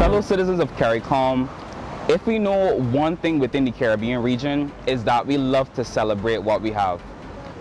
Fellow citizens of CARICOM, if we know one thing within the Caribbean region is that we love to celebrate what we have.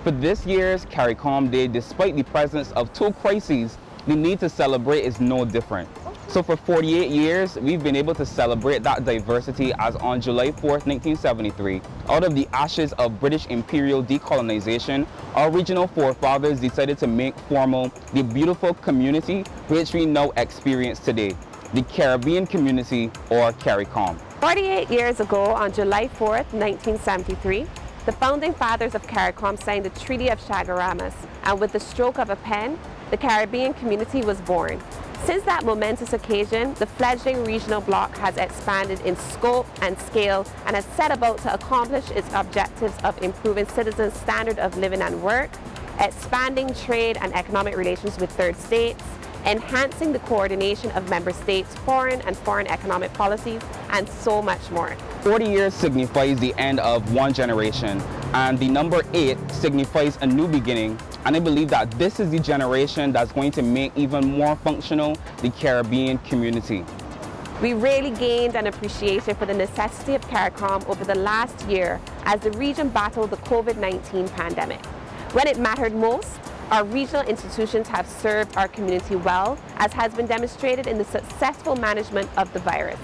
For this year's CARICOM Day, despite the presence of two crises, the need to celebrate is no different. So for 48 years, we've been able to celebrate that diversity as on July 4th, 1973, out of the ashes of British imperial decolonization, our regional forefathers decided to make formal the beautiful community which we now experience today, the Caribbean community, or CARICOM. 48 years ago, on July 4th, 1973, the founding fathers of CARICOM signed the Treaty of Chaguaramas, and with the stroke of a pen, the Caribbean community was born. Since that momentous occasion, the fledgling regional bloc has expanded in scope and scale and has set about to accomplish its objectives of improving citizens' standard of living and work, expanding trade and economic relations with third states, enhancing the coordination of member states' foreign economic policies, and so much more. 40 years signifies the end of one generation, and the number 8 signifies a new beginning. And I believe that this is the generation that's going to make even more functional the Caribbean community. We really gained an appreciation for the necessity of CARICOM over the last year as the region battled the COVID-19 pandemic. When it mattered most, our regional institutions have served our community well, as has been demonstrated in the successful management of the virus.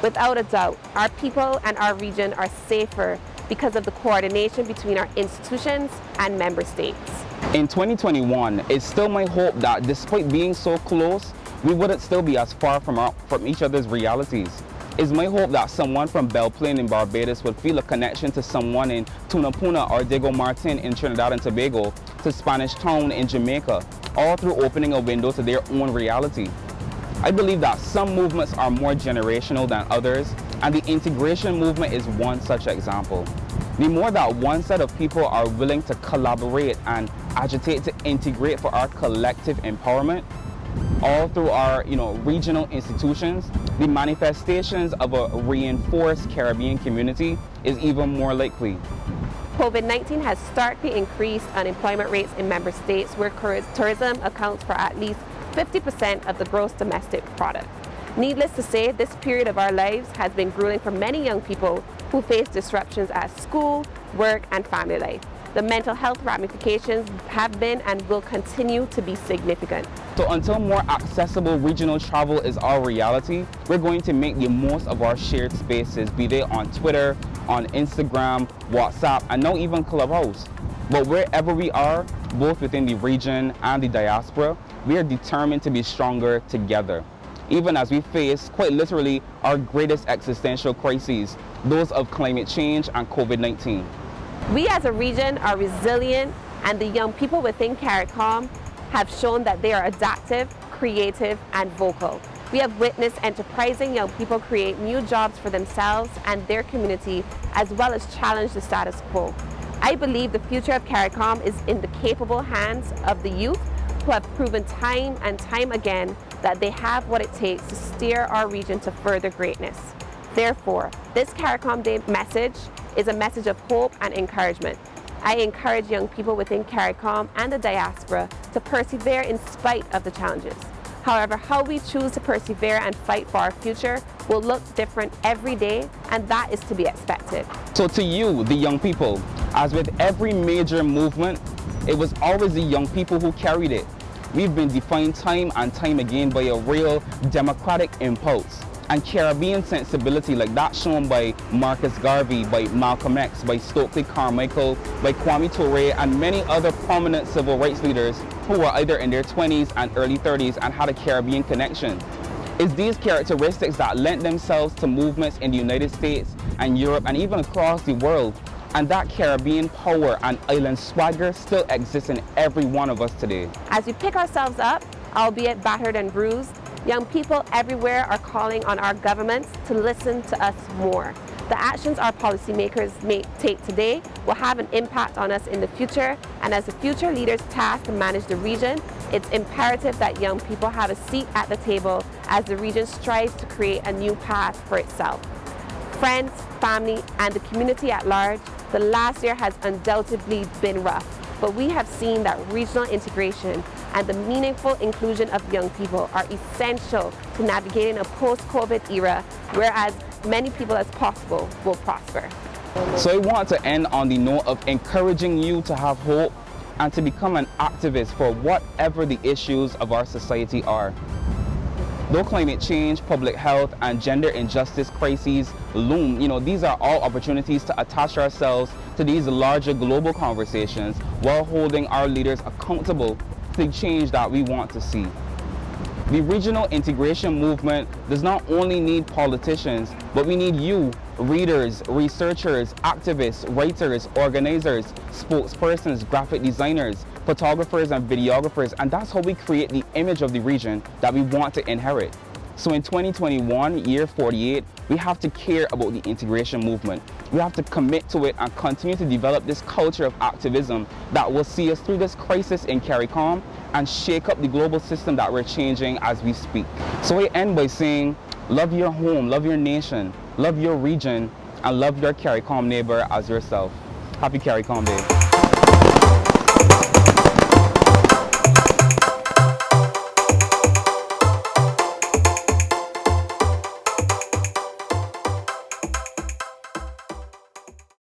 Without a doubt, our people and our region are safer because of the coordination between our institutions and member states. In 2021, it's still my hope that despite being so close, we wouldn't still be as far from each other's realities. It's my hope that someone from Belle Plaine in Barbados would feel a connection to someone in Tunapuna or Diego Martin in Trinidad and Tobago, to Spanish Town in Jamaica, all through opening a window to their own reality. I believe that some movements are more generational than others, and the integration movement is one such example. The more that one set of people are willing to collaborate and agitate to integrate for our collective empowerment, all through our regional institutions, the manifestations of a reinforced Caribbean community is even more likely. COVID-19 has starkly increased unemployment rates in member states where tourism accounts for at least 50% of the gross domestic product. Needless to say, this period of our lives has been grueling for many young people who face disruptions at school, work, and family life. The mental health ramifications have been and will continue to be significant. So until more accessible regional travel is our reality, we're going to make the most of our shared spaces, be they on Twitter, on Instagram, WhatsApp, and now even Clubhouse. But wherever we are, both within the region and the diaspora, we are determined to be stronger together, even as we face, quite literally, our greatest existential crises, those of climate change and COVID-19. We as a region are resilient, and the young people within CARICOM have shown that they are adaptive, creative, and vocal. We have witnessed enterprising young people create new jobs for themselves and their community, as well as challenge the status quo. I believe the future of CARICOM is in the capable hands of the youth, who have proven time and time again that they have what it takes to steer our region to further greatness. Therefore, this CARICOM Day message is a message of hope and encouragement. I encourage young people within CARICOM and the diaspora to persevere in spite of the challenges. However, how we choose to persevere and fight for our future will look different every day, and that is to be expected. So to you, the young people, as with every major movement, it was always the young people who carried it. We've been defined time and time again by a real democratic impulse and Caribbean sensibility like that shown by Marcus Garvey, by Malcolm X, by Stokely Carmichael, by Kwame Ture, and many other prominent civil rights leaders who were either in their 20s and early 30s and had a Caribbean connection. It's these characteristics that lent themselves to movements in the United States and Europe and even across the world. And that Caribbean power and island swagger still exists in every one of us today. As we pick ourselves up, albeit battered and bruised, young people everywhere are calling on our governments to listen to us more. The actions our policymakers may take today will have an impact on us in the future, and as the future leaders tasked to manage the region, it's imperative that young people have a seat at the table as the region strives to create a new path for itself. Friends, family, and the community at large, the last year has undoubtedly been rough. but we have seen that regional integration and the meaningful inclusion of young people are essential to navigating a post-COVID era, whereas many people as possible will prosper. So I want to end on the note of encouraging you to have hope and to become an activist for whatever the issues of our society are. Though climate change, public health, and gender injustice crises loom, these are all opportunities to attach ourselves to these larger global conversations while holding our leaders accountable to the change that we want to see. The regional integration movement does not only need politicians, but we need you, readers, researchers, activists, writers, organizers, spokespersons, graphic designers, photographers and videographers, and that's how we create the image of the region that we want to inherit. So in 2021, year 48, we have to care about the integration movement. We have to commit to it and continue to develop this culture of activism that will see us through this crisis in CARICOM and shake up the global system that we're changing as we speak. So I end by saying, love your home, love your nation, love your region, and love your CARICOM neighbor as yourself. Happy CARICOM Day.